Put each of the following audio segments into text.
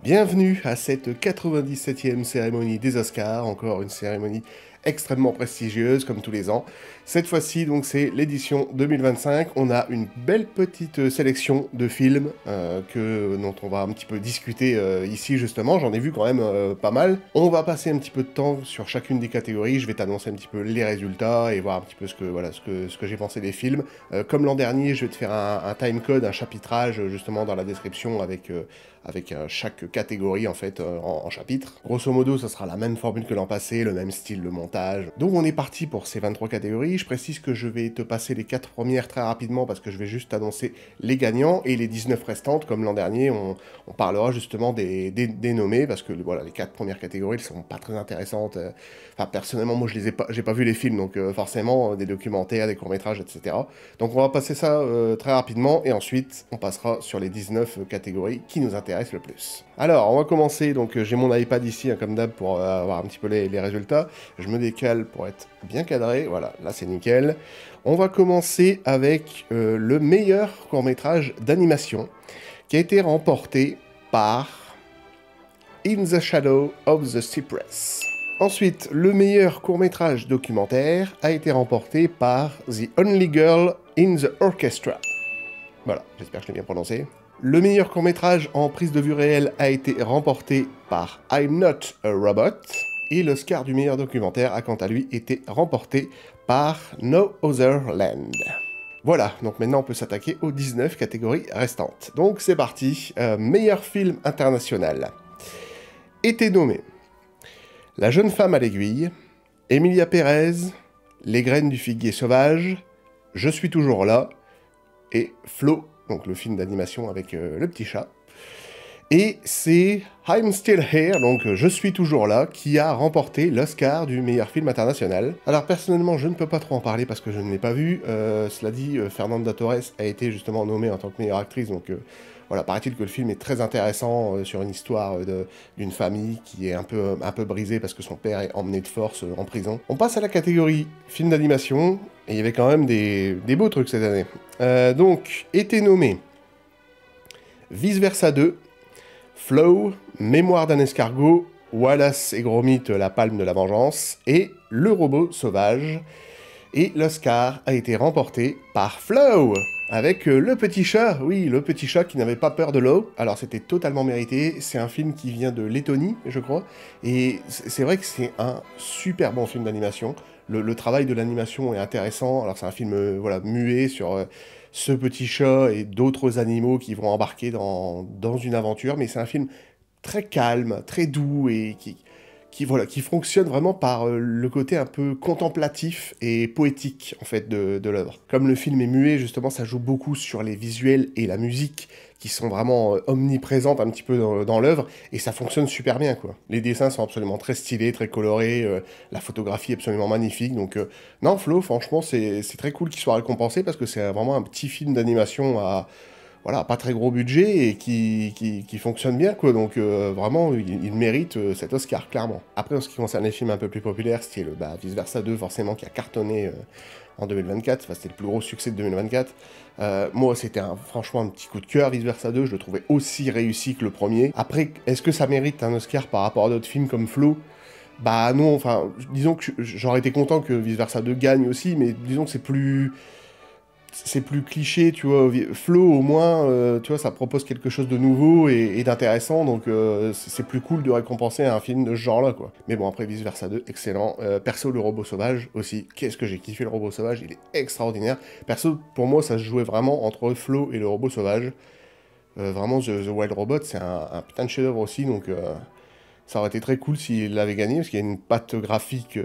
Bienvenue à cette 97e cérémonie des Oscars, encore une cérémonie extrêmement prestigieuse comme tous les ans. Cette fois-ci, donc, c'est l'édition 2025. On a une belle petite sélection de films dont on va un petit peu discuter ici justement. J'en ai vu quand même pas mal. On va passer un petit peu de temps sur chacune des catégories. Je vais t'annoncer un petit peu les résultats et voir un petit peu ce que j'ai pensé des films. Comme l'an dernier, je vais te faire un timecode, un chapitrage justement dans la description avec chaque catégorie en fait en chapitre. Grosso modo, ça sera la même formule que l'an passé, le même style de montage. Donc on est parti pour ces 23 catégories. Je précise que je vais te passer les 4 premières très rapidement parce que je vais juste annoncer les gagnants et les 19 restantes. Comme l'an dernier, on parlera justement des nommés parce que voilà, les 4 premières catégories, elles sont pas très intéressantes. Enfin, personnellement, moi, j'ai pas vu les films, donc forcément, des documentaires, des courts-métrages, etc. Donc on va passer ça très rapidement et ensuite, on passera sur les 19 catégories qui nous intéressent le plus. Alors, on va commencer, donc j'ai mon iPad ici, hein, comme d'hab, pour avoir un petit peu les résultats. Je me décale pour être bien cadré, voilà, là c'est nickel. On va commencer avec le meilleur court-métrage d'animation, qui a été remporté par In the Shadow of the Cypress. Ensuite, le meilleur court-métrage documentaire a été remporté par The Only Girl in the Orchestra. Voilà, j'espère que je l'ai bien prononcé. Le meilleur court-métrage en prise de vue réelle a été remporté par I'm Not a Robot. Et l'Oscar du meilleur documentaire a quant à lui été remporté par No Other Land. Voilà, donc maintenant on peut s'attaquer aux 19 catégories restantes. Donc c'est parti, meilleur film international. Étaient nommés La jeune femme à l'aiguille, Emilia Pérez, Les graines du figuier sauvage, Je suis toujours là, et Flo, donc le film d'animation avec le petit chat. Et c'est I'm Still Here, donc Je suis toujours là, qui a remporté l'Oscar du meilleur film international. Alors personnellement, je ne peux pas trop en parler parce que je ne l'ai pas vu. Cela dit, Fernanda Torres a été justement nommée en tant que meilleure actrice, donc voilà, paraît-il que le film est très intéressant sur une histoire d'une famille qui est un peu brisée parce que son père est emmené de force en prison. On passe à la catégorie film d'animation, et il y avait quand même des beaux trucs cette année. Donc, étaient nommés Vice Versa 2, Flow, Mémoire d'un escargot, Wallace et Gromit, La palme de la vengeance, et Le robot sauvage. Et l'Oscar a été remporté par Flow, avec le petit chat, oui, le petit chat qui n'avait pas peur de l'eau. Alors c'était totalement mérité, c'est un film qui vient de Lettonie, je crois, et c'est vrai que c'est un super bon film d'animation. Le travail de l'animation est intéressant, alors c'est un film voilà, muet sur ce petit chat et d'autres animaux qui vont embarquer dans une aventure, mais c'est un film très calme, très doux et qui fonctionne vraiment par le côté un peu contemplatif et poétique en fait de l'œuvre. Comme le film est muet, justement, ça joue beaucoup sur les visuels et la musique qui sont vraiment omniprésentes un petit peu dans l'œuvre, et ça fonctionne super bien, quoi. Les dessins sont absolument très stylés, très colorés, la photographie est absolument magnifique, donc non, Flo, franchement, c'est très cool qu'il soit récompensé, parce que c'est vraiment un petit film d'animation à voilà, pas très gros budget et qui fonctionne bien, quoi. Donc vraiment, il mérite cet Oscar, clairement. Après, en ce qui concerne les films un peu plus populaires, c'était Vice Versa 2, forcément, qui a cartonné en 2024. Enfin, c'était le plus gros succès de 2024. Moi, c'était franchement un petit coup de cœur, Vice Versa 2. Je le trouvais aussi réussi que le premier. Après, est-ce que ça mérite un Oscar par rapport à d'autres films comme Flow? Bah non, enfin, disons que j'aurais été content que Vice Versa 2 gagne aussi, mais disons que c'est plus cliché, tu vois. Flow, au moins, tu vois, ça propose quelque chose de nouveau et d'intéressant, donc c'est plus cool de récompenser un film de ce genre-là, quoi. Mais bon, après, Vice Versa 2, excellent. Perso, le robot sauvage, aussi. Qu'est-ce que j'ai kiffé le robot sauvage, il est extraordinaire. Perso, pour moi, ça se jouait vraiment entre Flow et le robot sauvage. Vraiment, The Wild Robot, c'est un putain de chef-d'œuvre aussi, donc ça aurait été très cool s'il l'avait gagné, parce qu'il y a une patte graphique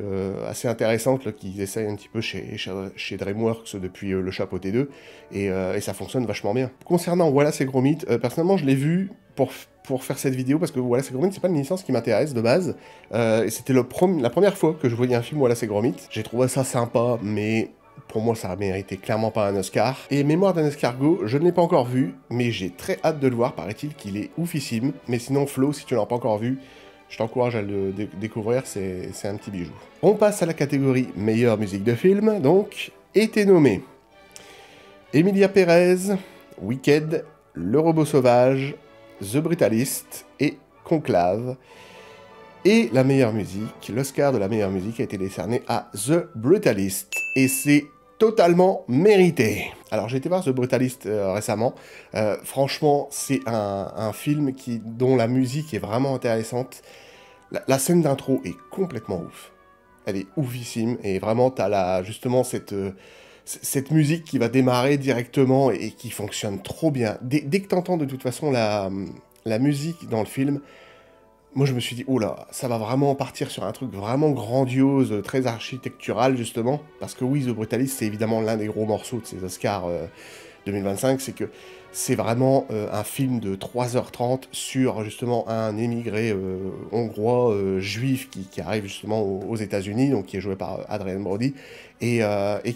assez intéressante là, qu'ils essayent un petit peu chez DreamWorks depuis Le Chapeau T2, et ça fonctionne vachement bien. Concernant Wallace et Gromit, personnellement je l'ai vu pour faire cette vidéo, parce que Wallace et Gromit, c'est pas une licence qui m'intéresse de base, et c'était la première fois que je voyais un film Wallace et Gromit. J'ai trouvé ça sympa, mais pour moi, ça a mérité clairement pas un Oscar. Et Mémoire d'un escargot, je ne l'ai pas encore vu, mais j'ai très hâte de le voir, paraît-il qu'il est oufissime. Mais sinon, Flo, si tu l'as pas encore vu, je t'encourage à le découvrir, c'est un petit bijou. On passe à la catégorie meilleure musique de film, donc, étaient nommés Emilia Pérez, Wicked, Le robot sauvage, The Brutalist et Conclave. Et la meilleure musique, l'Oscar de la meilleure musique a été décerné à The Brutalist. Et c'est totalement mérité. Alors j'ai été voir The Brutalist récemment. Franchement, c'est un film dont la musique est vraiment intéressante. La scène d'intro est complètement ouf. Elle est oufissime. Et vraiment, t'as justement cette musique qui va démarrer directement et qui fonctionne trop bien. Dès que t'entends de toute façon la musique dans le film, moi je me suis dit, oh là, ça va vraiment partir sur un truc vraiment grandiose, très architectural justement, parce que oui, The Brutalist, c'est évidemment l'un des gros morceaux de ces Oscars 2025, c'est que c'est vraiment un film de 3h30 sur justement un émigré hongrois juif qui arrive justement aux États-Unis, donc qui est joué par Adrien Brody, et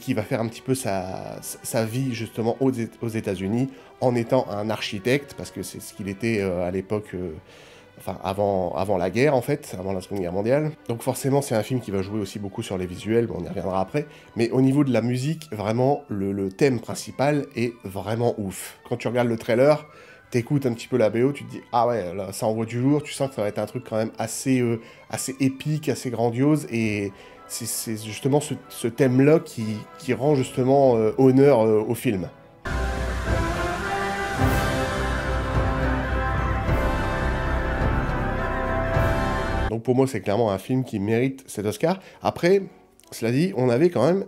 qui va faire un petit peu sa vie justement aux États-Unis en étant un architecte, parce que c'est ce qu'il était à l'époque. Enfin, avant la guerre, en fait, avant la Seconde Guerre mondiale. Donc forcément, c'est un film qui va jouer aussi beaucoup sur les visuels, bon, on y reviendra après. Mais au niveau de la musique, vraiment, le thème principal est vraiment ouf. Quand tu regardes le trailer, t'écoutes un petit peu la BO, tu te dis, ah ouais, là, ça envoie du lourd, tu sens que ça va être un truc quand même assez épique, assez grandiose, et c'est justement ce thème-là qui rend justement honneur au film. Donc pour moi, c'est clairement un film qui mérite cet Oscar. Après, cela dit, on avait quand même,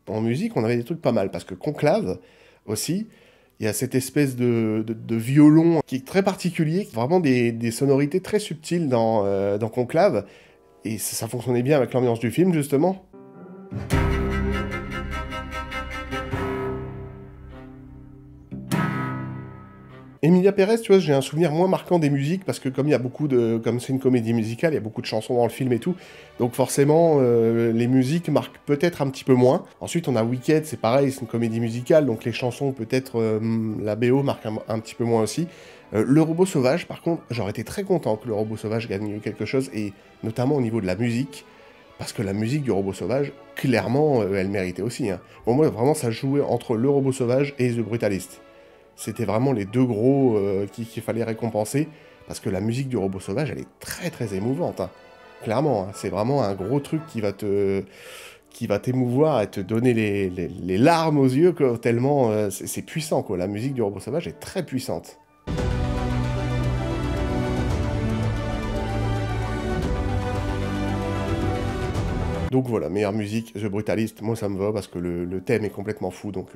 en musique, on avait des trucs pas mal, parce que Conclave, aussi, il y a cette espèce de violon qui est très particulier, vraiment des sonorités très subtiles dans Conclave, et ça fonctionnait bien avec l'ambiance du film, justement. Emilia Pérez, tu vois, j'ai un souvenir moins marquant des musiques, parce que comme c'est une comédie musicale, il y a beaucoup de chansons dans le film et tout, donc forcément, les musiques marquent peut-être un petit peu moins. Ensuite, on a Wicked, c'est pareil, c'est une comédie musicale, donc les chansons, peut-être, la BO marque un petit peu moins aussi. Le Robot Sauvage, par contre, j'aurais été très content que le Robot Sauvage gagne quelque chose, et notamment au niveau de la musique, parce que la musique du Robot Sauvage, clairement, elle méritait aussi. Hein. Bon, moi, vraiment, ça jouait entre le Robot Sauvage et The Brutalist. C'était vraiment les deux gros qu'il fallait récompenser, parce que la musique du Robot Sauvage, elle est très très émouvante. Hein. Clairement, hein, c'est vraiment un gros truc qui va t'émouvoir et te donner les larmes aux yeux, quoi, tellement c'est puissant, quoi. La musique du Robot Sauvage est très puissante. Donc voilà, meilleure musique, The Brutalist, moi ça me va parce que le thème est complètement fou, donc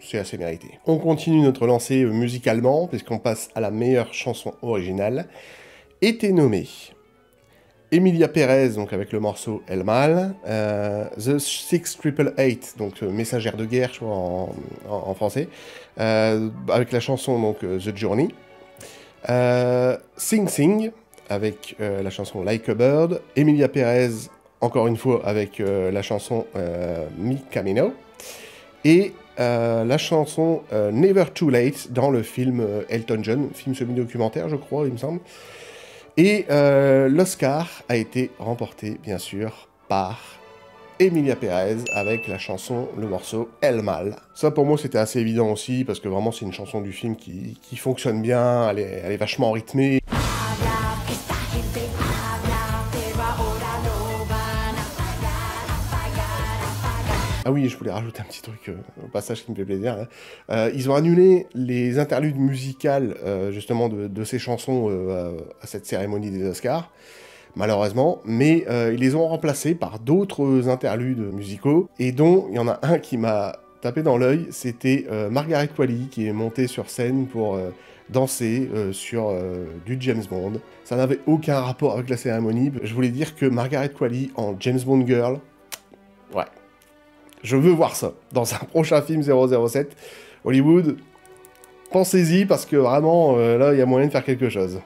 c'est assez mérité. On continue notre lancée musicalement, puisqu'on passe à la meilleure chanson originale. Était nommée Emilia Pérez, donc avec le morceau El Mal, The 6888, donc Messagère de guerre, je crois en français, avec la chanson donc The Journey. Sing Sing, avec la chanson Like a Bird. Emilia Pérez, encore une fois, avec la chanson Mi Camino, et la chanson Never Too Late dans le film Elton John, film semi-documentaire, je crois, il me semble. Et l'Oscar a été remporté, bien sûr, par Emilia Pérez avec la chanson, le morceau El Mal. Ça, pour moi, c'était assez évident aussi, parce que vraiment, c'est une chanson du film qui fonctionne bien, elle est vachement rythmée. Ah oui, je voulais rajouter un petit truc au passage qui me fait plaisir. Là. Ils ont annulé les interludes musicales, justement, de ces chansons à cette cérémonie des Oscars, malheureusement, mais ils les ont remplacés par d'autres interludes musicaux, et dont il y en a un qui m'a tapé dans l'œil, c'était Margaret Qualley, qui est montée sur scène pour danser sur du James Bond. Ça n'avait aucun rapport avec la cérémonie. Je voulais dire que Margaret Qualley en James Bond Girl, ouais. Je veux voir ça dans un prochain film 007. Hollywood, pensez-y, parce que vraiment, là, il y a moyen de faire quelque chose.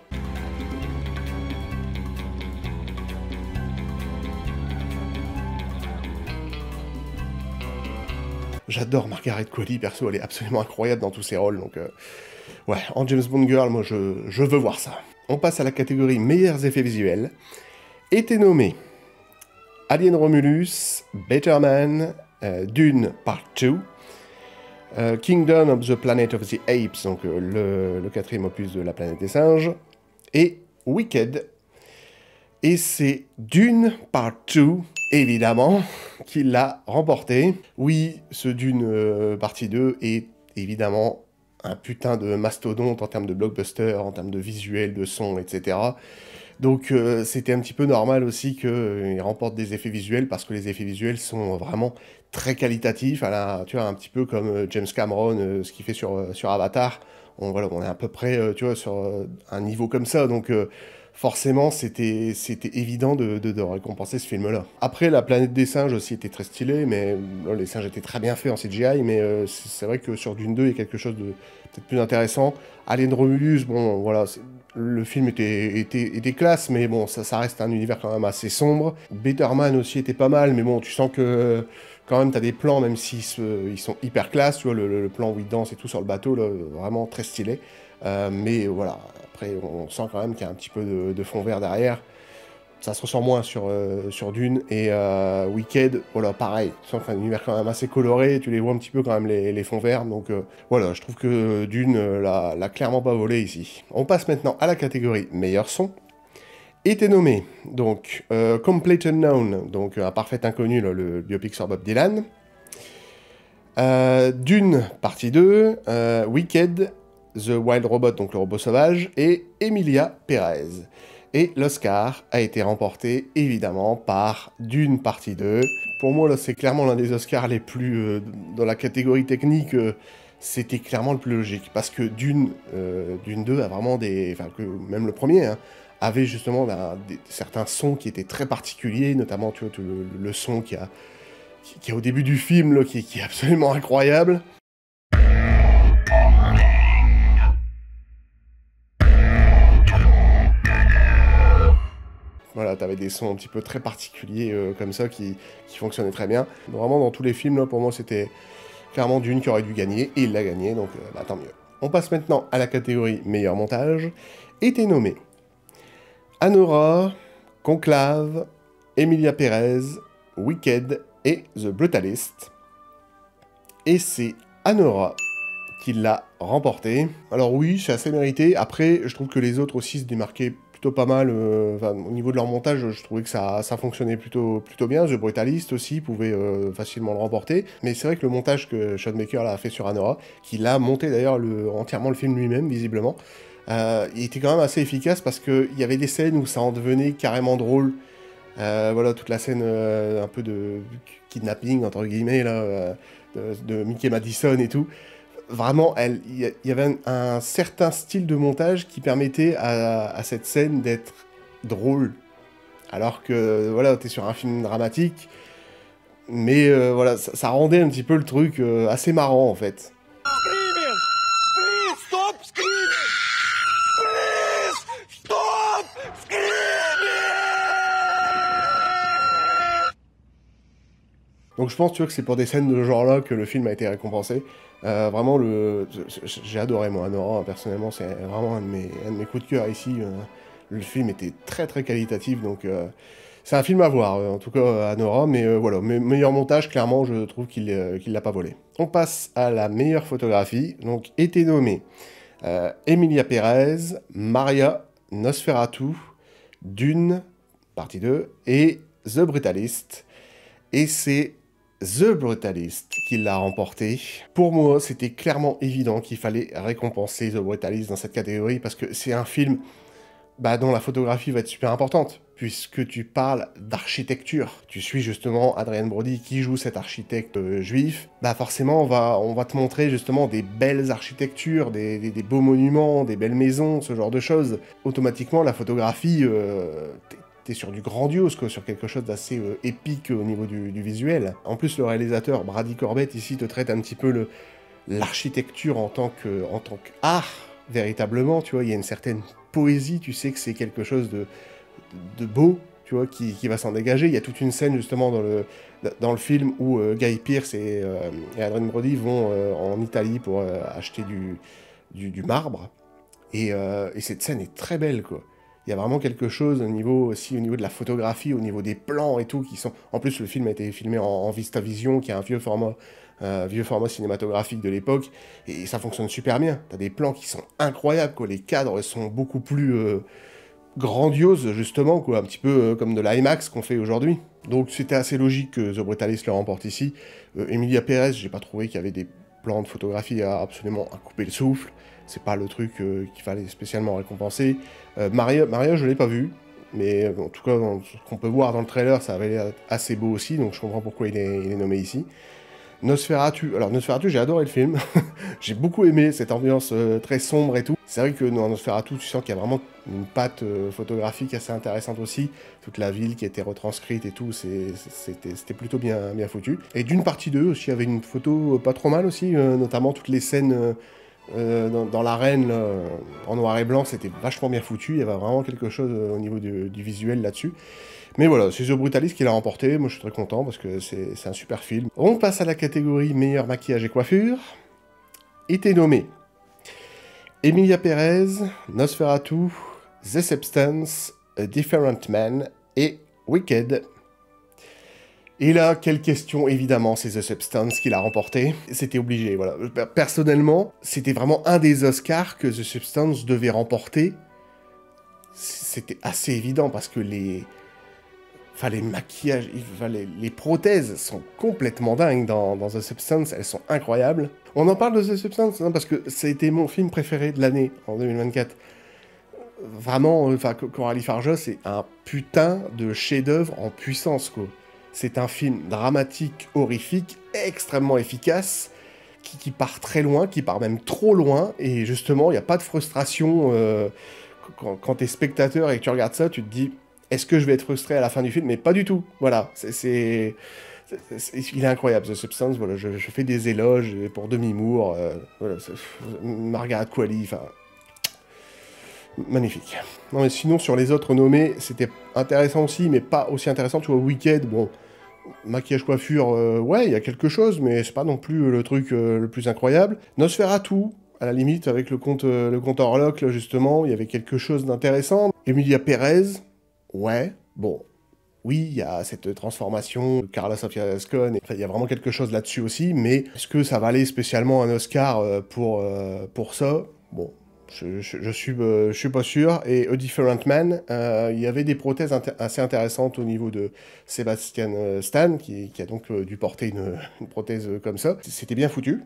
J'adore Margaret Qualley, perso, elle est absolument incroyable dans tous ses rôles, donc... ouais, en James Bond Girl, moi, je veux voir ça. On passe à la catégorie meilleurs effets visuels. Était nommé Alien Romulus, Better Man, Dune Part 2, Kingdom of the Planet of the Apes, donc le quatrième opus de la planète des singes, et Wicked. Et c'est Dune Part 2, évidemment, qui l'a remporté. Oui, ce Dune partie 2 est évidemment un putain de mastodonte en termes de blockbuster, en termes de visuel, de son, etc. Donc c'était un petit peu normal aussi qu'il remporte des effets visuels, parce que les effets visuels sont vraiment très qualitatifs, tu vois, un petit peu comme James Cameron, ce qu'il fait sur Avatar. Voilà, on est à peu près, tu vois, sur un niveau comme ça, donc forcément c'était évident de récompenser ce film-là. Après, La planète des singes aussi était très stylé, mais les singes étaient très bien faits en CGI, mais c'est vrai que sur Dune 2, il y a quelque chose de peut-être plus intéressant. Alien Romulus, bon, voilà, le film était classe, mais bon, ça reste un univers quand même assez sombre. Better Man aussi était pas mal, mais bon, tu sens que quand même t'as des plans, même s'ils ils sont hyper classe, tu vois, le plan où ils dansent et tout sur le bateau, là, vraiment très stylé. Mais voilà, après on sent quand même qu'il y a un petit peu de fond vert derrière. Ça se ressent moins sur Dune, et Wicked, voilà, pareil. Tu sens que c'est un univers quand même assez coloré, tu les vois un petit peu quand même les fonds verts, donc voilà, je trouve que Dune l'a clairement pas volé ici. On passe maintenant à la catégorie meilleur son. Était nommé, donc, Complete Unknown, donc un parfait inconnu, là, le biopic sur Bob Dylan. Dune, partie 2, Wicked, The Wild Robot, donc le robot sauvage, et Emilia Pérez. Et l'Oscar a été remporté, évidemment, par Dune, partie 2. Pour moi, là, c'est clairement l'un des Oscars les plus... dans la catégorie technique, c'était clairement le plus logique. Parce que Dune 2 a vraiment des... Enfin, que même le premier, hein, avait justement certains sons qui étaient très particuliers, notamment, tu vois, tout le son qui a au début du film, là, qui est absolument incroyable. Voilà, t'avais des sons un petit peu très particuliers comme ça qui fonctionnaient très bien. Vraiment, dans tous les films, là, pour moi, c'était clairement Dune qui aurait dû gagner, et il l'a gagné, donc bah, tant mieux. On passe maintenant à la catégorie meilleur montage. Était nommé Anora, Conclave, Emilia Pérez, Wicked et The Brutalist. Et c'est Anora qui l'a remporté. Alors oui, c'est assez mérité. Après, je trouve que les autres aussi se démarquaient plutôt pas mal. Au niveau de leur montage, je trouvais que ça fonctionnait plutôt bien. The Brutalist aussi pouvait facilement le remporter. Mais c'est vrai que le montage que Sean Baker a fait sur Anora, qu'il a monté d'ailleurs entièrement le film lui-même, visiblement, il était quand même assez efficace, parce qu'il y avait des scènes où ça en devenait carrément drôle. Voilà, toute la scène un peu de kidnapping, entre guillemets, là, de Mickey Madison et tout. Vraiment, il y avait un certain style de montage qui permettait à cette scène d'être drôle. Alors que, voilà, t'es sur un film dramatique, mais voilà, ça rendait un petit peu le truc assez marrant, en fait. Donc je pense, tu vois, que c'est pour des scènes de ce genre-là que le film a été récompensé. Vraiment, j'ai adoré, moi, Anora, personnellement, c'est vraiment un de mes coups de cœur ici. Le film était très très qualitatif, donc c'est un film à voir, en tout cas, Anora, mais voilà, meilleur montage, clairement, je trouve qu'il l'a pas volé. On passe à la meilleure photographie, donc était nommé Emilia Pérez, Maria, Nosferatu, Dune, partie 2, et The Brutalist. Et c'est The Brutalist qui l'a remporté. Pour moi, c'était clairement évident qu'il fallait récompenser The Brutalist dans cette catégorie, parce que c'est un film dont la photographie va être super importante, puisque tu parles d'architecture. Tu suis justement Adrien Brody qui joue cet architecte juif. Forcément, on va te montrer justement des belles architectures, des beaux monuments, des belles maisons, ce genre de choses. Automatiquement, la photographie... t'es sur du grandiose, quoi, sur quelque chose d'assez épique au niveau du visuel. En plus, le réalisateur, Brady Corbett, ici, te traite un petit peu l'architecture en tant qu'art, véritablement, tu vois, il y a une certaine poésie, tu sais que c'est quelque chose de beau, tu vois, qui va s'en dégager. Il y a toute une scène, justement, dans le film où Guy Pearce et Adrien Brody vont en Italie pour acheter du marbre, et cette scène est très belle, quoi. Il y a vraiment quelque chose au niveau de la photographie, au niveau des plans et tout, qui sont... En plus, le film a été filmé en VistaVision, qui est un vieux format cinématographique de l'époque, et ça fonctionne super bien. T'as des plans qui sont incroyables, quoi. Les cadres sont grandiose, justement, quoi, un petit peu comme de l'IMAX qu'on fait aujourd'hui. Donc c'était assez logique que The Brutalist le remporte ici. Emilia Pérez, j'ai pas trouvé qu'il y avait des plans de photographie absolument à couper le souffle. C'est pas le truc qu'il fallait spécialement récompenser. Maria, je l'ai pas vu. Mais en tout cas, ce qu'on peut voir dans le trailer, ça avait l'air assez beau aussi, donc je comprends pourquoi il est nommé ici. Nosferatu, alors Nosferatu, j'ai adoré le film, j'ai beaucoup aimé cette ambiance très sombre et tout. C'est vrai que dans Nosferatu, tu sens qu'il y a vraiment une patte photographique assez intéressante aussi. Toute la ville qui a été retranscrite et tout, c'était plutôt bien foutu. Et d'une partie 2 aussi, il y avait une photo pas trop mal aussi, notamment toutes les scènes dans l'arène, là, en noir et blanc, c'était vachement bien foutu, il y avait vraiment quelque chose au niveau du visuel là-dessus. Mais voilà, c'est The Brutalist qui l'a remporté, moi je suis très content parce que c'est un super film. On passe à la catégorie meilleur maquillage et coiffure. Était nommé Emilia Pérez, Nosferatu, The Substance, A Different Man et Wicked. Et là, quelle question, évidemment, c'est The Substance qui l'a remporté. C'était obligé, voilà. Personnellement, c'était vraiment un des Oscars que The Substance devait remporter. C'était assez évident, parce que les maquillages, les prothèses sont complètement dingues dans The Substance, elles sont incroyables. On en parle de The Substance, hein, parce que ça a été mon film préféré de l'année, en 2024. Vraiment, Coralie Farja, c'est un putain de chef-d'œuvre en puissance, quoi. C'est un film dramatique, horrifique, extrêmement efficace, qui part très loin, qui part même trop loin, et justement, il n'y a pas de frustration quand t'es spectateur et que tu regardes ça, tu te dis, est-ce que je vais être frustré à la fin du film? Mais pas du tout, voilà, il est incroyable, The Substance, voilà, je fais des éloges pour Demi Moore, voilà, Margaret Qualley, enfin... Magnifique. Non mais sinon, sur les autres nommés, c'était intéressant aussi, mais pas aussi intéressant. Tu vois, Wicked, bon, maquillage, coiffure, ouais, il y a quelque chose, mais c'est pas non plus le truc le plus incroyable. Nosferatu, à la limite, avec le compte Orlok, là, justement, il y avait quelque chose d'intéressant. Emilia Pérez, ouais, bon, oui, il y a cette transformation de Carla Sofia Gascon, enfin, il y a vraiment quelque chose là-dessus aussi, mais est-ce que ça valait spécialement un Oscar pour ça? Bon, je suis pas sûr. Et A Different Man, il y avait des prothèses assez intéressantes au niveau de Sebastian Stan, qui a donc dû porter une prothèse comme ça. C'était bien foutu,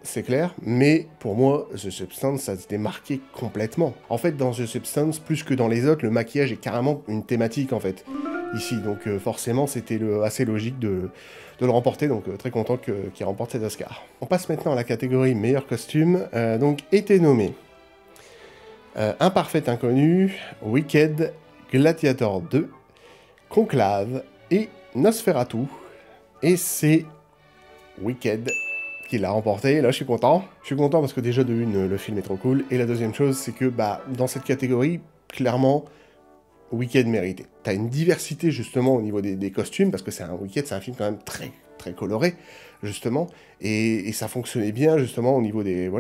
c'est clair, mais pour moi, The Substance, ça se démarquait complètement. En fait, dans The Substance, plus que dans les autres, le maquillage est carrément une thématique, en fait, ici. Donc forcément, c'était assez logique de le remporter, donc très content qu'il remporte cet Oscar. On passe maintenant à la catégorie meilleur costume. Donc, était nommé Un parfait inconnu, Wicked, Gladiator 2, Conclave et Nosferatu. Et c'est Wicked qui l'a remporté. Là, je suis content. Je suis content parce que déjà, de une, le film est trop cool. Et la deuxième chose, c'est que dans cette catégorie, clairement, Wicked mérité. T'as une diversité, justement, au niveau des costumes, parce que Wicked, c'est un film quand même très, très coloré, justement, et ça fonctionnait bien, justement, au niveau des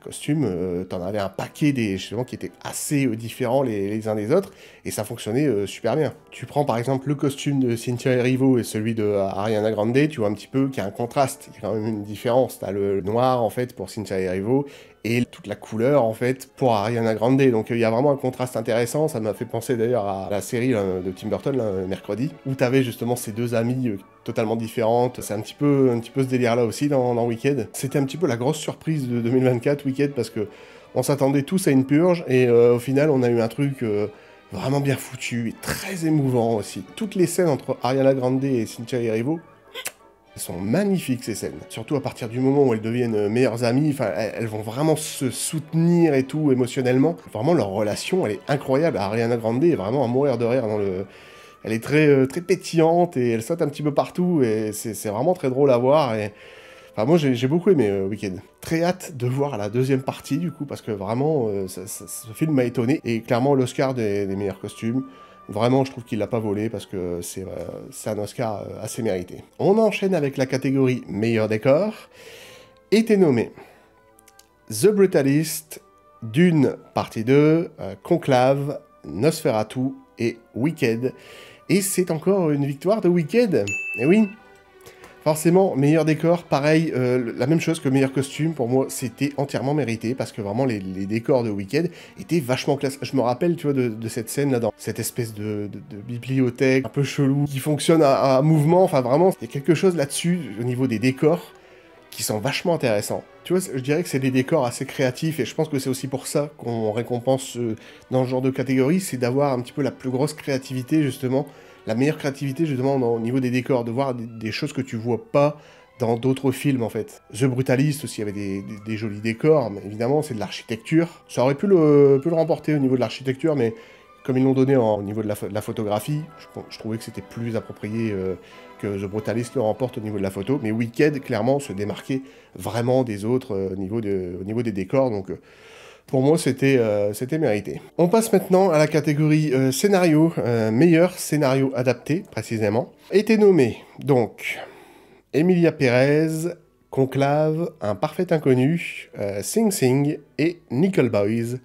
costumes. T'en avais un paquet, justement, qui étaient assez différents les uns des autres, et ça fonctionnait super bien. Tu prends, par exemple, le costume de Cynthia Erivo et celui de Ariana Grande, tu vois un petit peu qu'il y a un contraste, il y a quand même une différence. T'as le noir, en fait, pour Cynthia Erivo, et toute la couleur, en fait, pour Ariana Grande. Donc il y a vraiment un contraste intéressant. Ça m'a fait penser d'ailleurs à la série de Tim Burton, là, Mercredi, où t'avais justement ces deux amies totalement différentes. C'est un petit peu ce délire-là aussi dans Wicked. C'était un petit peu la grosse surprise de 2024, Wicked, parce que on s'attendait tous à une purge, et au final, on a eu un truc vraiment bien foutu, et très émouvant aussi. Toutes les scènes entre Ariana Grande et Cynthia Erivo, elles sont magnifiques, ces scènes. Surtout à partir du moment où elles deviennent meilleures amies, enfin, elles vont vraiment se soutenir et tout, émotionnellement. Vraiment, leur relation, elle est incroyable. Ariana Grande est vraiment à mourir de rire dans le... Elle est très, très pétillante, et elle saute un petit peu partout, et c'est vraiment très drôle à voir, et... Enfin, moi, j'ai beaucoup aimé Wicked. Très hâte de voir la deuxième partie, du coup, parce que vraiment, ce film m'a étonné, et clairement, l'Oscar des meilleurs costumes, vraiment, je trouve qu'il l'a pas volé, parce que c'est un Oscar assez mérité. On enchaîne avec la catégorie meilleur décor. Était nommé The Brutalist, Dune, partie 2, Conclave, Nosferatu et Wicked. Et c'est encore une victoire de Wicked. Et oui, Forcément, meilleur décor, pareil, la même chose que meilleur costume, pour moi, c'était entièrement mérité, parce que vraiment, les décors de Wicked étaient vachement classe. Je me rappelle, tu vois, de cette scène là, dans cette espèce de bibliothèque un peu chelou, qui fonctionne à mouvement, enfin vraiment, il y a quelque chose là-dessus, au niveau des décors, qui sont vachement intéressants. Tu vois, je dirais que c'est des décors assez créatifs, et je pense que c'est aussi pour ça qu'on récompense dans ce genre de catégorie, c'est d'avoir un petit peu la plus grosse créativité, justement, la meilleure créativité, justement, au niveau des décors, de voir des choses que tu vois pas dans d'autres films, en fait. The Brutalist aussi, il y avait des jolis décors, mais évidemment, c'est de l'architecture. Ça aurait pu le remporter au niveau de l'architecture, mais comme ils l'ont donné au niveau de la photographie, je trouvais que c'était plus approprié que The Brutalist le remporte au niveau de la photo, mais Wicked, clairement, se démarquait vraiment des autres au niveau des décors, donc pour moi, c'était mérité. On passe maintenant à la catégorie scénario, meilleur scénario adapté, précisément. Été nommé, donc, Emilia Pérez, Conclave, Un Parfait Inconnu, Sing Sing et Nickel Boys.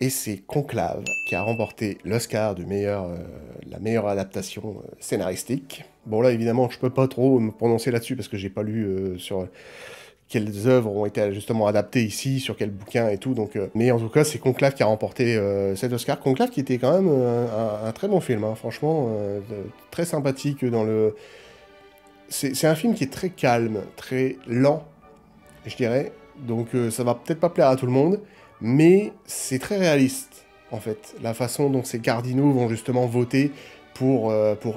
Et c'est Conclave qui a remporté l'Oscar de la meilleure adaptation scénaristique. Bon là, évidemment, je peux pas trop me prononcer là-dessus parce que j'ai pas lu sur quelles œuvres ont été justement adaptées ici, sur quel bouquin et tout. Donc, mais en tout cas, c'est Conclave qui a remporté cet Oscar. Conclave qui était quand même un très bon film, hein, franchement, très sympathique dans le... C'est un film qui est très calme, très lent, je dirais. Donc ça va peut-être pas plaire à tout le monde, mais c'est très réaliste, en fait. La façon dont ces cardinaux vont justement voter pour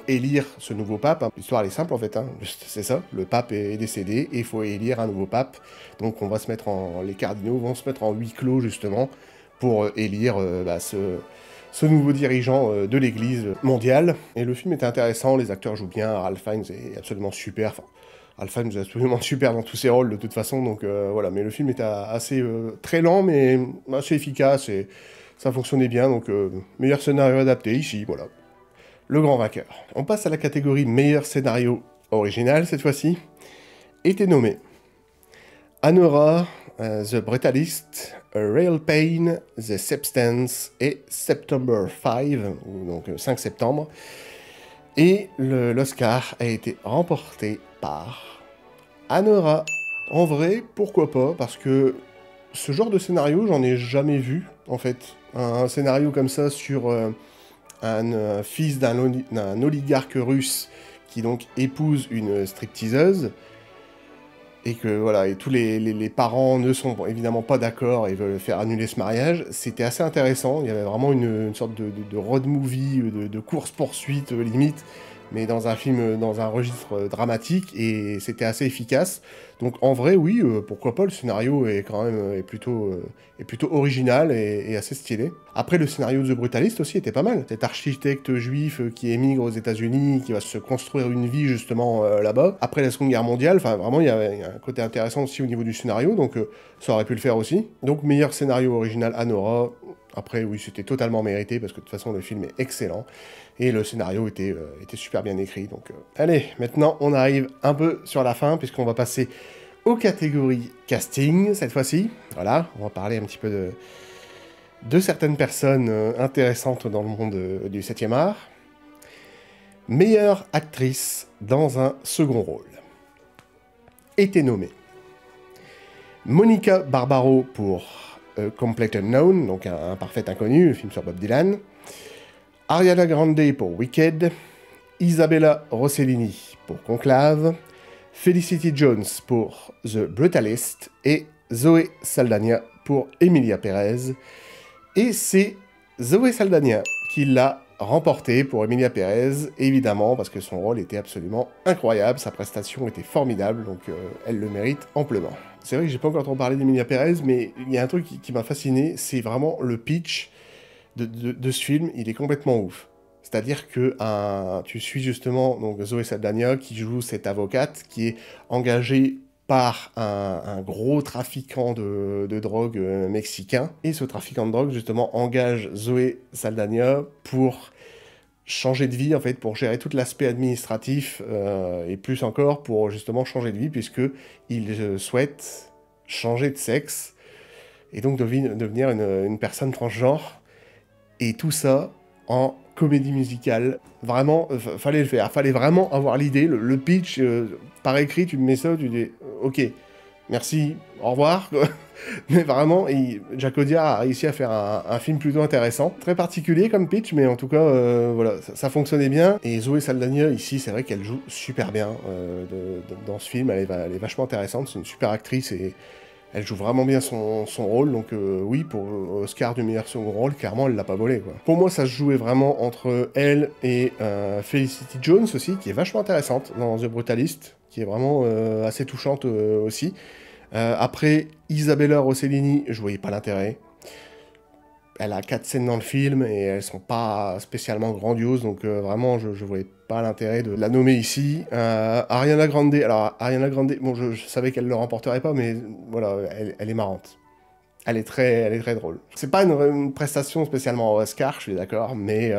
élire ce nouveau pape. Hein. L'histoire, elle est simple, en fait. Hein. C'est ça, le pape est décédé et il faut élire un nouveau pape. Donc on va se mettre les cardinaux vont se mettre en huis clos, justement, pour élire ce nouveau dirigeant de l'Église mondiale. Et le film était intéressant, les acteurs jouent bien, Ralph Fiennes est absolument super. Enfin, Ralph Fiennes est absolument super dans tous ses rôles, de toute façon, donc voilà. Mais le film était assez très lent, mais assez efficace, et ça fonctionnait bien, donc meilleur scénario adapté, ici, voilà. Le grand vainqueur. On passe à la catégorie meilleur scénario original, cette fois-ci. Était nommé Anora, The Brutalist, A Real Pain, The Substance et September 5, donc 5 septembre. Et l'Oscar a été remporté par Anora. En vrai, pourquoi pas, parce que ce genre de scénario, j'en ai jamais vu, en fait. Un scénario comme ça sur un fils d'un oligarque russe qui donc épouse une stripteaseuse, et que voilà, et tous les parents ne sont évidemment pas d'accord et veulent faire annuler ce mariage. C'était assez intéressant, il y avait vraiment une sorte de road movie, de course-poursuite limite, mais dans un film, dans un registre dramatique, et c'était assez efficace. Donc en vrai, oui, pourquoi pas, le scénario est quand même est plutôt original et assez stylé. Après, le scénario de The Brutalist aussi était pas mal. Cet architecte juif qui émigre aux États-Unis, qui va se construire une vie justement là-bas. Après la Seconde Guerre mondiale, enfin vraiment, il y a un côté intéressant aussi au niveau du scénario, donc ça aurait pu le faire aussi. Donc meilleur scénario original Anora. Après, oui, c'était totalement mérité, parce que de toute façon, le film est excellent, et le scénario était super bien écrit. Donc, allez, maintenant, on arrive un peu sur la fin, puisqu'on va passer aux catégories casting, cette fois-ci. Voilà, on va parler un petit peu de certaines personnes intéressantes dans le monde du 7e art. Meilleure actrice dans un second rôle. Était nommée Monica Barbaro pour Complete Unknown, donc un parfait inconnu, le film sur Bob Dylan. Ariana Grande pour Wicked. Isabella Rossellini pour Conclave. Felicity Jones pour The Brutalist. Et Zoé Saldana pour Emilia Pérez. Et c'est Zoé Saldana qui l'a remporté pour Emilia Pérez, évidemment, parce que son rôle était absolument incroyable, sa prestation était formidable, donc elle le mérite amplement. C'est vrai que j'ai pas encore trop parlé d'Emilia Pérez, mais il y a un truc qui m'a fasciné, c'est vraiment le pitch de ce film, il est complètement ouf. C'est-à-dire que tu suis justement donc Zoé Saldana qui joue cette avocate qui est engagée par un gros trafiquant de drogue mexicain. Et ce trafiquant de drogue, justement, engage Zoé Saldana pour changer de vie, en fait, pour gérer tout l'aspect administratif, et plus encore pour, justement, changer de vie, puisqu'il souhaite changer de sexe, et donc devenir une personne transgenre. Et tout ça en comédie musicale. Vraiment, fallait le faire. Fallait vraiment avoir l'idée, le pitch, par écrit, tu me mets ça, tu dis, ok, merci, au revoir. Mais vraiment, Jacques Audiard a réussi à faire un film plutôt intéressant. Très particulier comme pitch, mais en tout cas, voilà, ça fonctionnait bien. Et Zoé Saldana, ici, c'est vrai qu'elle joue super bien dans ce film. Elle est vachement intéressante, c'est une super actrice et elle joue vraiment bien son rôle. Donc oui, pour Oscar du meilleur second rôle, clairement, elle l'a pas volé, quoi. Pour moi, ça se jouait vraiment entre elle et Felicity Jones aussi, qui est vachement intéressante dans The Brutalist, qui est vraiment assez touchante aussi. Après, Isabella Rossellini, je voyais pas l'intérêt. Elle a 4 scènes dans le film et elles sont pas spécialement grandioses, donc vraiment je voyais pas l'intérêt de la nommer ici. Ariana Grande, alors Ariana Grande, bon je savais qu'elle le remporterait pas, mais voilà, elle est marrante. Elle est très drôle. C'est pas une prestation spécialement Oscar, je suis d'accord, mais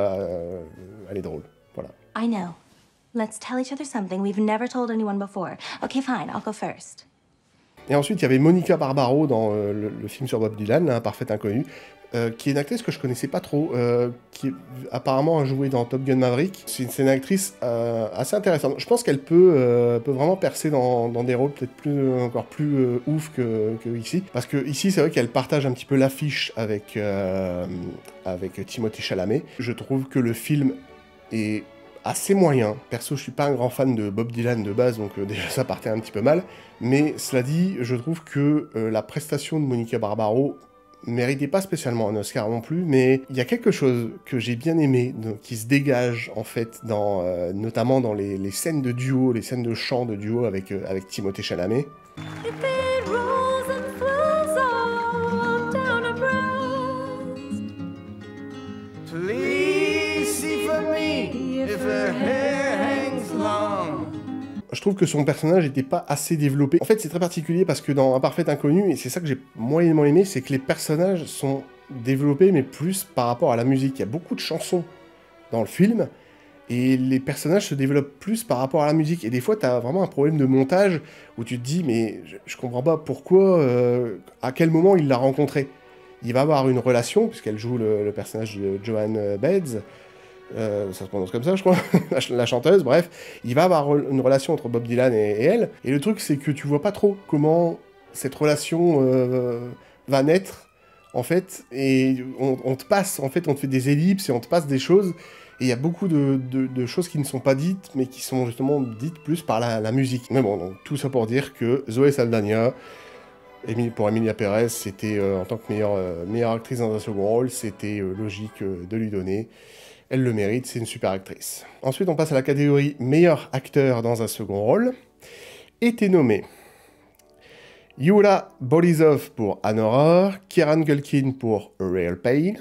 elle est drôle, voilà. I know. Let's tell each other something we've never told anyone before. Okay, fine, I'll go first. Et ensuite, il y avait Monica Barbaro dans le film sur Bob Dylan, Un parfait inconnu, qui est une actrice que je connaissais pas trop, qui apparemment a joué dans Top Gun Maverick. C'est une actrice assez intéressante. Je pense qu'elle peut vraiment percer dans des rôles peut-être encore plus ouf que ici. Parce que ici, c'est vrai qu'elle partage un petit peu l'affiche avec Timothée Chalamet. Je trouve que le film est assez moyen. Perso, je suis pas un grand fan de Bob Dylan de base, donc déjà ça partait un petit peu mal. Mais cela dit, je trouve que la prestation de Monica Barbaro méritait pas spécialement un Oscar non plus, mais il y a quelque chose que j'ai bien aimé, qui se dégage en fait, notamment dans les scènes de duo, les scènes de chant de duo avec Timothée Chalamet. Je trouve que son personnage n'était pas assez développé. En fait, c'est très particulier parce que dans Un parfait inconnu, et c'est ça que j'ai moyennement aimé, c'est que les personnages sont développés, mais plus par rapport à la musique. Il y a beaucoup de chansons dans le film, et les personnages se développent plus par rapport à la musique. Et des fois, tu as vraiment un problème de montage où tu te dis, mais je comprends pas pourquoi, à quel moment il l'a rencontrée. Il va avoir une relation, puisqu'elle joue le personnage de Joan Baez, ça se prononce comme ça, je crois, la chanteuse, bref. Il va avoir une relation entre Bob Dylan et elle. Et le truc, c'est que tu vois pas trop comment cette relation va naître, en fait. Et on te passe, en fait, on te fait des ellipses et on te passe des choses. Et il y a beaucoup de choses qui ne sont pas dites, mais qui sont justement dites plus par la musique. Mais bon, donc, tout ça pour dire que Zoé Saldana, pour Emilia Pérez, c'était, en tant que meilleure actrice dans un second rôle, c'était logique de lui donner. Elle le mérite, c'est une super actrice. Ensuite, on passe à la catégorie meilleur acteur dans un second rôle. Était nommé Yula Borisov pour Anne Aurore, Kieran Culkin pour A Real Pain,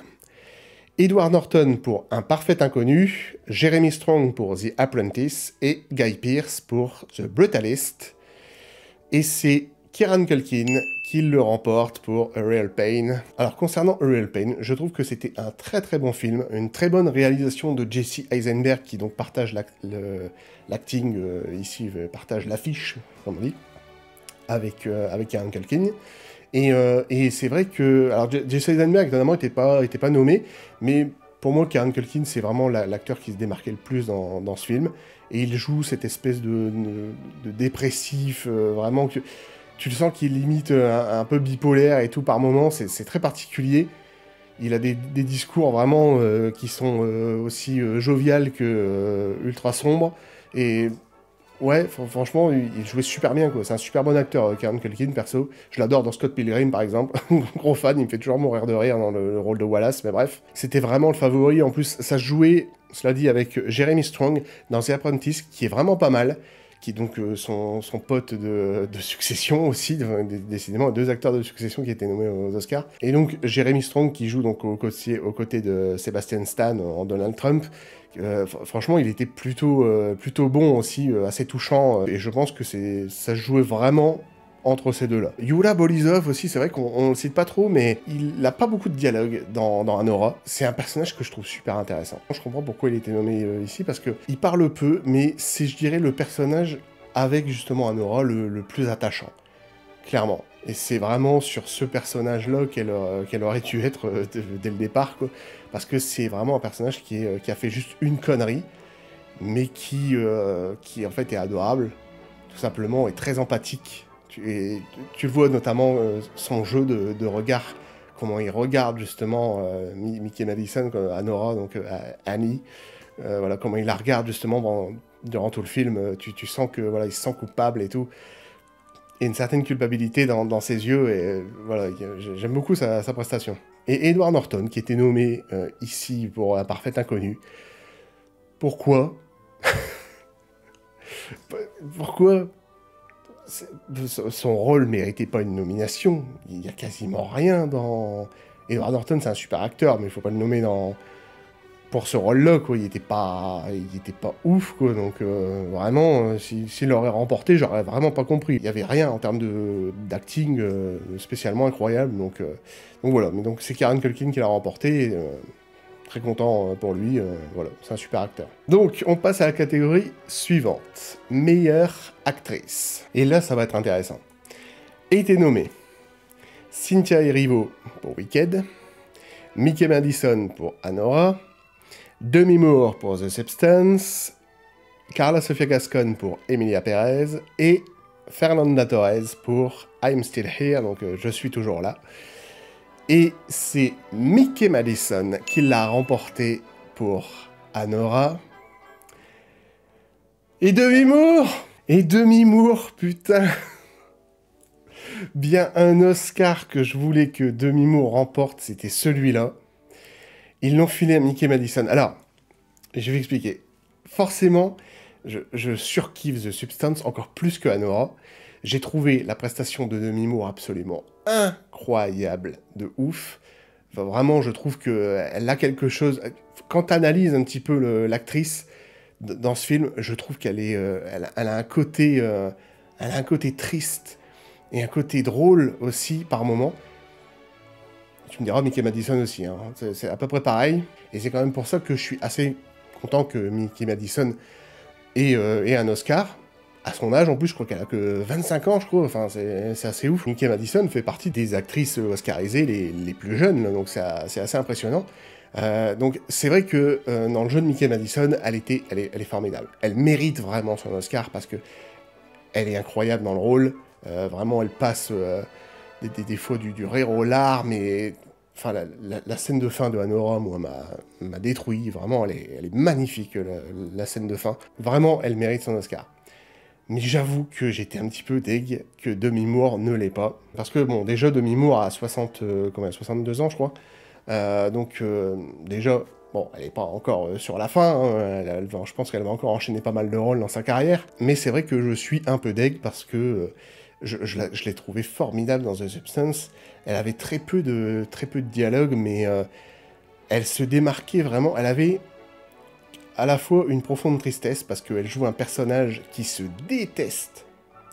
Edward Norton pour Un parfait inconnu, Jeremy Strong pour The Apprentice et Guy Pearce pour The Brutalist. Et c'est Kieran Culkin qui le remporte pour A Real Pain. Alors concernant A Real Pain, je trouve que c'était un très bon film, une très bonne réalisation de Jesse Eisenberg qui donc partage l'acting, ici partage l'affiche, comme on dit, avec Kieran Culkin. Et c'est vrai que... Alors Jesse Eisenberg, évidemment, était pas nommé, mais pour moi, Kieran Culkin, c'est vraiment l'acteur qui se démarquait le plus dans ce film. Et il joue cette espèce de dépressif, vraiment... Tu le sens qu'il est limite un peu bipolaire et tout par moments, c'est très particulier. Il a des discours vraiment qui sont aussi joviales que ultra sombres. Et ouais, franchement, il jouait super bien, quoi. C'est un super bon acteur, Kieran Culkin, perso. Je l'adore dans Scott Pilgrim, par exemple. Gros fan, il me fait toujours mourir de rire dans le rôle de Wallace, mais bref. C'était vraiment le favori. En plus, ça se jouait, cela dit, avec Jeremy Strong dans The Apprentice, qui est vraiment pas mal. Qui est donc son pote de Succession aussi, décidément deux acteurs de Succession qui étaient nommés aux Oscars. Et donc Jeremy Strong qui joue donc aux côtés de Sebastian Stan en Donald Trump. Franchement, il était plutôt bon aussi, assez touchant. Et je pense que ça se jouait vraiment entre ces deux-là. Yula Borisov aussi, c'est vrai qu'on le cite pas trop, mais il n'a pas beaucoup de dialogue dans Anora. C'est un personnage que je trouve super intéressant. Je comprends pourquoi il était nommé ici, parce qu'il parle peu, mais c'est, je dirais, le personnage avec justement Anora le plus attachant. Clairement. Et c'est vraiment sur ce personnage-là qu'elle aurait dû être dès le départ, quoi. Parce que c'est vraiment un personnage qui a fait juste une connerie, mais qui en fait est adorable, tout simplement, et très empathique. Tu le vois notamment son jeu de regard, comment il regarde justement Mickey Madison, Anora, donc Annie, voilà, comment il la regarde justement durant tout le film, tu sens que voilà, il se sent coupable et tout. Et une certaine culpabilité dans ses yeux, et voilà, j'aime beaucoup sa prestation. Et Edward Norton, qui était nommé ici pour un parfait inconnu. Pourquoi? Pourquoi son rôle méritait pas une nomination? Il y a quasiment rien dans... Edward Norton, c'est un super acteur, mais il faut pas le nommer pour ce rôle-là, quoi. Il était pas ouf, quoi. Donc vraiment, s'il l'aurait remporté, j'aurais vraiment pas compris. Il y avait rien en termes d'acting spécialement incroyable. Donc voilà. Mais donc c'est Kieran Culkin qui l'a remporté. Et, très content pour lui. Voilà, c'est un super acteur. Donc on passe à la catégorie suivante, meilleure actrice. Et là, ça va être intéressant. A été nommée Cynthia Erivo pour Wicked, Mickey Madison pour Anora, Demi Moore pour The Substance, Carla Sofia Gascon pour Emilia Perez et Fernanda Torres pour I'm Still Here, donc je suis toujours là. Et c'est Mickey Madison qui l'a remporté pour Anora. Et Demi Moore! Et Demi Moore, putain! Bien un Oscar que je voulais que Demi Moore remporte, c'était celui-là. Ils l'ont filé à Mickey Madison. Alors, je vais expliquer. Forcément, je surkiffe The Substance encore plus que Anora. J'ai trouvé la prestation de Demi Moore absolument incroyable, de ouf. Enfin, vraiment, je trouve qu'elle a quelque chose... Quand tu analyses un petit peu l'actrice dans ce film, je trouve elle a un côté... elle a un côté triste et un côté drôle aussi, par moments. Tu me diras, Mickey Madison aussi, hein. C'est à peu près pareil. Et c'est quand même pour ça que je suis assez content que Mickey Madison ait un Oscar. À son âge, en plus, je crois qu'elle a que 25 ans, je crois. Enfin, c'est assez ouf. Mickey Madison fait partie des actrices oscarisées les plus jeunes, là, donc c'est assez impressionnant. Donc c'est vrai que dans le jeu de Mickey Madison, elle est formidable. Elle mérite vraiment son Oscar parce que elle est incroyable dans le rôle. Vraiment, elle passe des fois du rire aux larmes. Et enfin, la scène de fin de Anora, moi, m'a détruit. Vraiment, elle est magnifique, la scène de fin. Vraiment, elle mérite son Oscar. Mais j'avoue que j'étais un petit peu deg que Demi Moore ne l'est pas. Parce que, bon, déjà, Demi Moore a 62 ans, je crois. Donc, déjà, bon, elle n'est pas encore sur la fin. Hein. Je pense qu'elle va encore enchaîner pas mal de rôles dans sa carrière. Mais c'est vrai que je suis un peu deg parce que je l'ai trouvée formidable dans The Substance. Elle avait très peu de dialogue, mais elle se démarquait vraiment. Elle avait à la fois une profonde tristesse parce qu'elle joue un personnage qui se déteste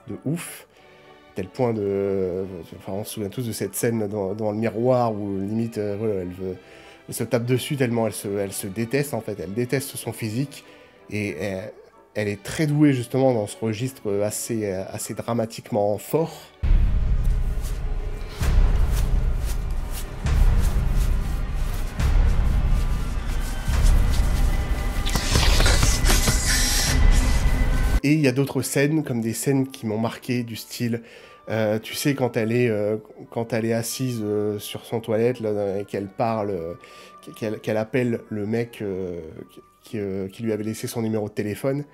de ouf, tel point de... Enfin, on se souvient tous de cette scène dans le miroir où limite, voilà, elle se tape dessus tellement elle se déteste en fait, elle déteste son physique et elle est très douée justement dans ce registre assez dramatiquement fort. Et il y a d'autres scènes, comme des scènes qui m'ont marqué, du style, tu sais, quand elle est assise sur son toilette, là, et qu'elle parle, qu'elle appelle le mec qui lui avait laissé son numéro de téléphone,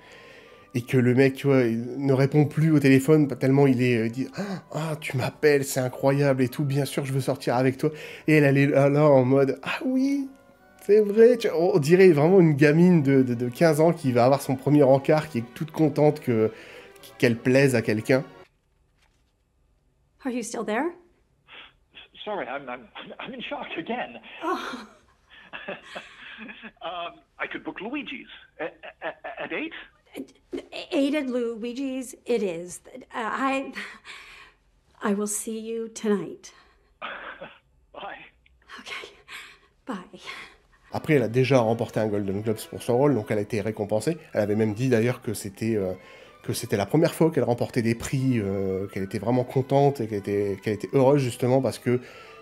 et que le mec, tu vois, il ne répond plus au téléphone, tellement il dit « Ah, tu m'appelles, c'est incroyable et tout, bien sûr, je veux sortir avec toi. » Et elle est là en mode « Ah oui !» C'est vrai, on dirait vraiment une gamine de 15 ans qui va avoir son premier encart, qui est toute contente qu'elle plaise à quelqu'un. Are you still there? Sorry, I'm in shock again. Oh. I could book Luigi's at 8? 8 at Luigi's, it is. I will see you tonight. Bye. Okay, bye. Après, elle a déjà remporté un Golden Globes pour son rôle, donc elle a été récompensée. Elle avait même dit d'ailleurs que que c'était la première fois qu'elle remportait des prix, qu'elle était vraiment contente et qu'elle était heureuse justement parce que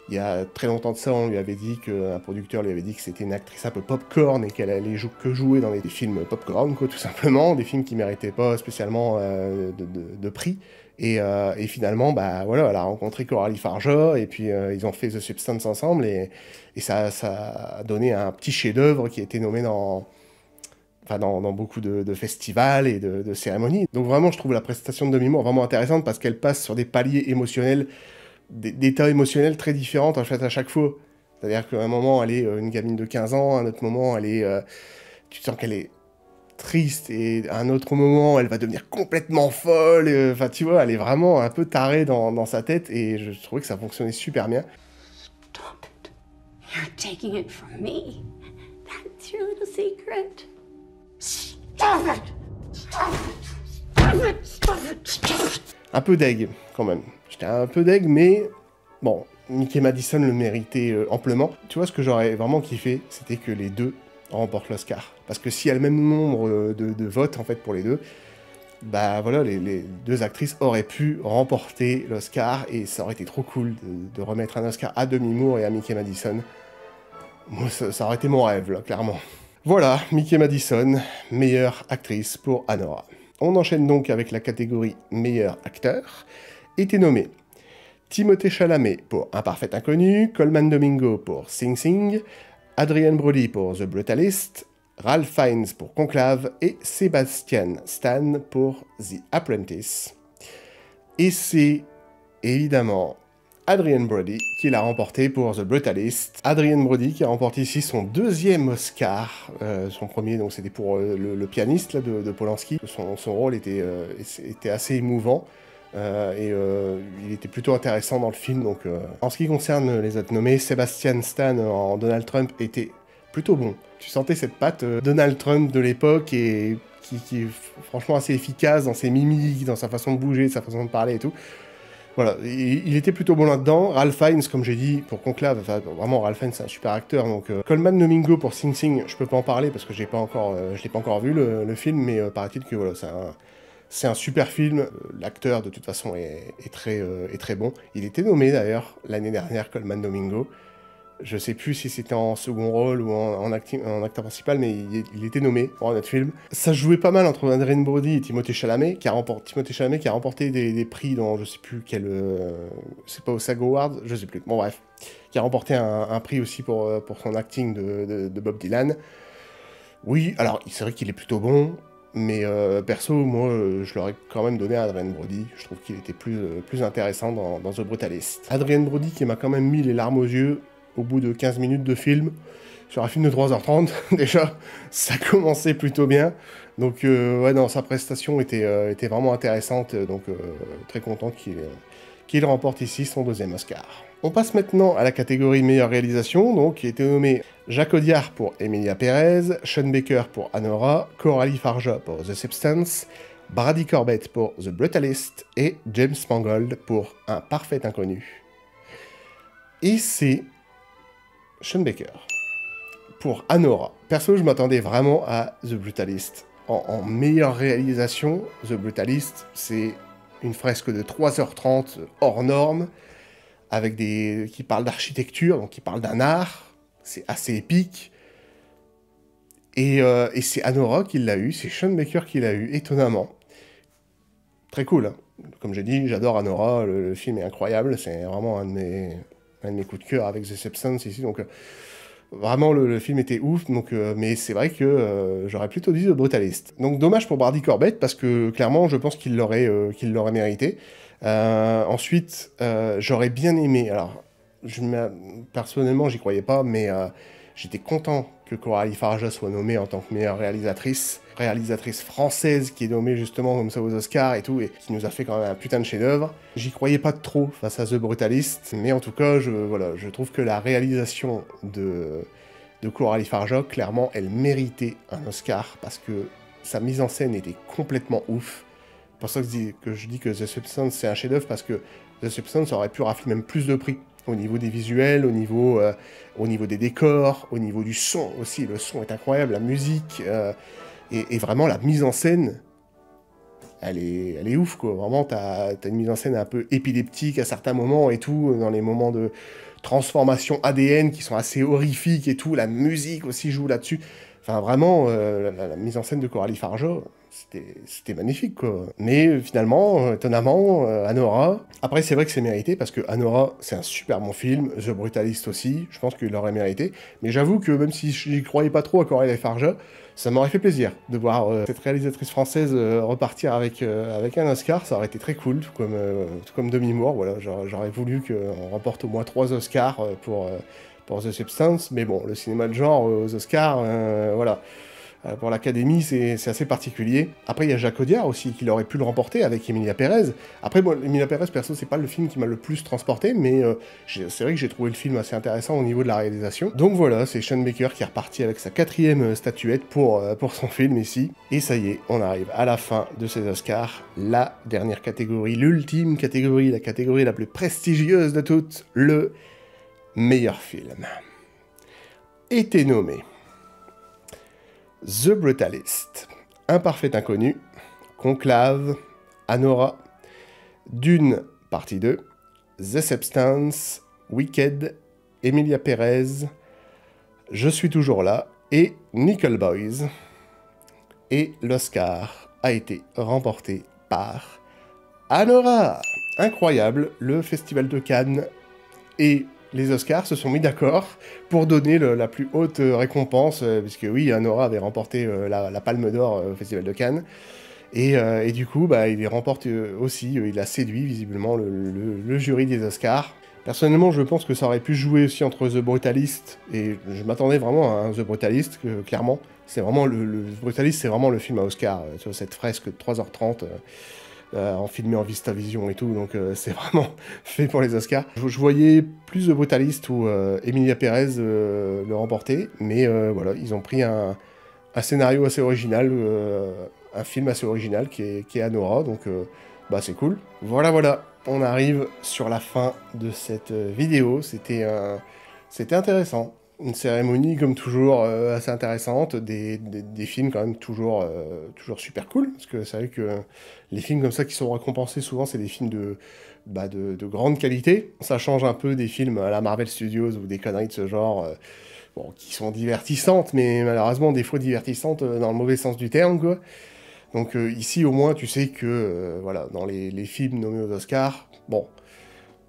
il y a très longtemps de ça, on lui avait dit un producteur lui avait dit que c'était une actrice un peu popcorn et qu'elle allait que jouer dans des films popcorn, quoi, tout simplement, des films qui méritaient pas spécialement de prix. Et finalement, bah voilà, elle a rencontré Coralie Farja et puis ils ont fait The Substance ensemble et ça a donné un petit chef-d'œuvre qui a été nommé dans beaucoup de festivals et de cérémonies. Donc vraiment, je trouve la prestation de Demi Moore vraiment intéressante parce qu'elle passe sur des paliers émotionnels, d'états émotionnels très différents en fait à chaque fois. C'est-à-dire qu'à un moment, elle est une gamine de 15 ans, à un autre moment, tu sens qu'elle est triste, et à un autre moment, elle va devenir complètement folle. Enfin, tu vois, elle est vraiment un peu tarée dans sa tête, et je trouvais que ça fonctionnait super bien. Stop it. You're taking it from me. That's your little secret. Stop it! Stop it! Stop it! Stop it! Stop it! Un peu deg, quand même. J'étais un peu deg, mais bon, Mickey Madison le méritait amplement. Tu vois, ce que j'aurais vraiment kiffé, c'était que les deux remportent l'Oscar. Parce que s'il y a le même nombre de votes, en fait, pour les deux, bah voilà, les deux actrices auraient pu remporter l'Oscar, et ça aurait été trop cool de remettre un Oscar à Demi Moore et à Mickey Madison. Moi, ça aurait été mon rêve, là, clairement. Voilà, Mickey Madison, meilleure actrice pour Anora. On enchaîne donc avec la catégorie meilleur acteur. Étaient nommés Timothée Chalamet pour Un parfait inconnu, Colman Domingo pour Sing Sing, Adrien Brody pour The Brutalist, Ralph Fiennes pour Conclave et Sebastian Stan pour The Apprentice. Et c'est évidemment Adrien Brody qui l'a remporté pour The Brutalist. Adrien Brody qui a remporté ici son deuxième Oscar. Son premier, donc c'était pour le pianiste là, de Polanski. Son rôle était assez émouvant. Il était plutôt intéressant dans le film. Donc, en ce qui concerne les autres nommés, Sebastian Stan en Donald Trump était plutôt bon. Tu sentais cette patte Donald Trump de l'époque et qui est franchement assez efficace dans ses mimiques, dans sa façon de bouger, sa façon de parler et tout. Voilà, il était plutôt bon là-dedans. Ralph Fiennes, comme j'ai dit, pour Conclave, enfin, vraiment, Ralph Fiennes, c'est un super acteur. Donc, Colman Domingo pour Sing Sing, je peux pas en parler parce que je l'ai pas encore vu le film, mais paraît-il que voilà, c'est un super film. L'acteur, de toute façon, est très bon. Il était nommé d'ailleurs l'année dernière, Colman Domingo. Je sais plus si c'était en second rôle ou en acteur principal, mais il était nommé pour un autre film. Ça jouait pas mal entre Adrien Brody et Timothée Chalamet, qui a remporté des prix dans je sais plus quel... c'est pas au SAG Awards, je sais plus. Bon bref, qui a remporté un prix aussi pour son acting de Bob Dylan. Oui, alors c'est vrai qu'il est plutôt bon, mais perso, moi, je l'aurais quand même donné à Adrien Brody. Je trouve qu'il était plus intéressant dans The Brutalist. Adrien Brody qui m'a quand même mis les larmes aux yeux au bout de 15 minutes de film, sur un film de 3h30, déjà, ça commençait plutôt bien. Donc, ouais, non, sa prestation était vraiment intéressante, donc très content qu'il remporte ici son deuxième Oscar. On passe maintenant à la catégorie meilleure réalisation, donc, qui était nommé Jacques Audiard pour Emilia Pérez, Sean Baker pour Anora, Coralie Farja pour The Substance, Brady Corbett pour The Brutalist et James Mangold pour Un parfait inconnu. Et c'est Sean Baker pour Anora. Perso, je m'attendais vraiment à The Brutalist. En meilleure réalisation, The Brutalist, c'est une fresque de 3h30 hors norme, avec qui parle d'architecture, donc qui parle d'un art. C'est assez épique. Et c'est Anora qui l'a eu, c'est Sean Baker qui l'a eu, étonnamment. Très cool, hein. Comme j'ai dit, j'adore Anora, le film est incroyable, c'est vraiment un de mes coups de cœur avec The Substance ici, donc vraiment le film était ouf, donc, mais c'est vrai que j'aurais plutôt dit The Brutalist. Donc dommage pour Brady Corbett, parce que clairement je pense qu'il l'aurait mérité. Ensuite, j'aurais bien aimé, alors personnellement j'y croyais pas, mais j'étais content que Coralie Farja soit nommée en tant que meilleure réalisatrice française qui est nommée justement comme ça aux Oscars et tout, et qui nous a fait quand même un putain de chef-d'œuvre. J'y croyais pas trop face à The Brutalist, mais en tout cas, je trouve que la réalisation de Coralie Farja, clairement, elle méritait un Oscar parce que sa mise en scène était complètement ouf. C'est pour ça que je dis que The Substance c'est un chef-d'œuvre, parce que The Substance aurait pu rafler même plus de prix. Au niveau des visuels, au niveau des décors, au niveau du son aussi. Le son est incroyable, la musique, et vraiment la mise en scène, elle est ouf, quoi. Vraiment, t'as une mise en scène un peu épileptique à certains moments et tout, dans les moments de transformation ADN qui sont assez horrifiques et tout. La musique aussi joue là-dessus. Enfin, vraiment, la mise en scène de Coralie Fargeau, c'était magnifique, quoi. Mais finalement, étonnamment, Anora... Après, c'est vrai que c'est mérité, parce que Anora, c'est un super bon film, The Brutalist aussi, je pense qu'il l'aurait mérité. Mais j'avoue que même si je n'y croyais pas trop à Coralie Fargeau, ça m'aurait fait plaisir de voir cette réalisatrice française repartir avec un Oscar. Ça aurait été très cool, tout comme Demi Moore. Voilà, j'aurais voulu qu'on remporte au moins 3 Oscars pour The Substance, mais bon, le cinéma de genre aux Oscars, voilà. Pour l'Académie, c'est assez particulier. Après, il y a Jacques Audiard aussi, qui aurait pu le remporter avec Emilia Pérez. Après, bon, Emilia Pérez, perso, c'est pas le film qui m'a le plus transporté, mais c'est vrai que j'ai trouvé le film assez intéressant au niveau de la réalisation. Donc voilà, c'est Sean Baker qui est reparti avec sa 4e statuette pour son film ici. Et ça y est, on arrive à la fin de ces Oscars. La dernière catégorie, l'ultime catégorie, la catégorie la plus prestigieuse de toutes, le meilleur film. Était nommé The Brutalist, Imparfait Inconnu, Conclave, Anora, Dune, partie 2, The Substance, Wicked, Emilia Pérez, Je suis toujours là, et Nickel Boys. Et l'Oscar a été remporté par Anora. Incroyable, le Festival de Cannes et les Oscars se sont mis d'accord pour donner la plus haute récompense, puisque oui, Anora avait remporté la Palme d'Or au Festival de Cannes, et du coup, bah, il remporte aussi, il a séduit visiblement le jury des Oscars. Personnellement, je pense que ça aurait pu jouer aussi entre The Brutalist, et je m'attendais vraiment à un The Brutalist, clairement. C'est vraiment le Brutalist, c'est vraiment le film à Oscar, sur cette fresque de 3h30, en filmé en VistaVision et tout, donc c'est vraiment fait pour les Oscars. Je voyais plus The Brutalist ou Emilia Pérez le remporter, mais voilà, ils ont pris un scénario assez original, un film assez original qui est Anora, donc bah c'est cool. Voilà, on arrive sur la fin de cette vidéo, c'était intéressant. Une cérémonie, comme toujours, assez intéressante, des films quand même toujours super cool, parce que c'est vrai que les films comme ça qui sont récompensés, souvent, c'est des films de grande qualité. Ça change un peu des films à la Marvel Studios ou des conneries de ce genre, bon, qui sont divertissantes, mais malheureusement, des fois divertissantes dans le mauvais sens du terme, quoi. Donc ici, au moins, tu sais que, voilà, dans les films nommés aux Oscars, bon...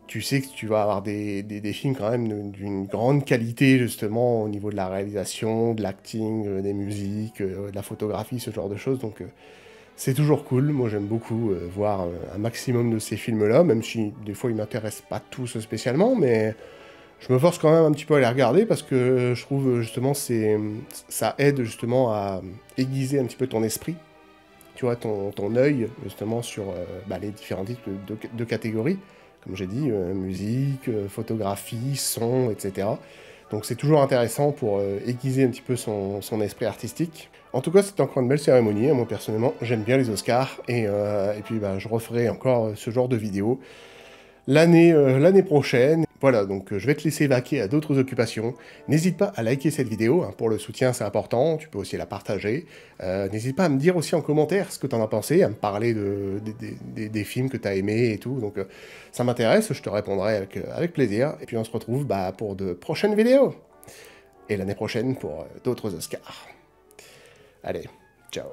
Tu sais que tu vas avoir des films quand même d'une grande qualité, justement, au niveau de la réalisation, de l'acting, des musiques, de la photographie, ce genre de choses. Donc, c'est toujours cool. Moi, j'aime beaucoup voir un maximum de ces films-là, même si des fois, ils m'intéressent pas tous spécialement, mais je me force quand même un petit peu à les regarder parce que je trouve, justement, ça aide, justement, à aiguiser un petit peu ton esprit. Tu vois, ton œil, justement, sur les différents types de catégories. Comme j'ai dit, musique, photographie, son, etc. Donc c'est toujours intéressant pour aiguiser un petit peu son esprit artistique. En tout cas, c'était encore une belle cérémonie. Moi, personnellement, j'aime bien les Oscars. Et puis, bah, je referai encore ce genre de vidéos l'année prochaine. Voilà, donc je vais te laisser vaquer à d'autres occupations. N'hésite pas à liker cette vidéo, hein, pour le soutien, c'est important. Tu peux aussi la partager. N'hésite pas à me dire aussi en commentaire ce que tu en as pensé, à me parler des films que tu as aimés et tout. Donc ça m'intéresse, je te répondrai avec plaisir. Et puis on se retrouve pour de prochaines vidéos. Et l'année prochaine pour d'autres Oscars. Allez, ciao.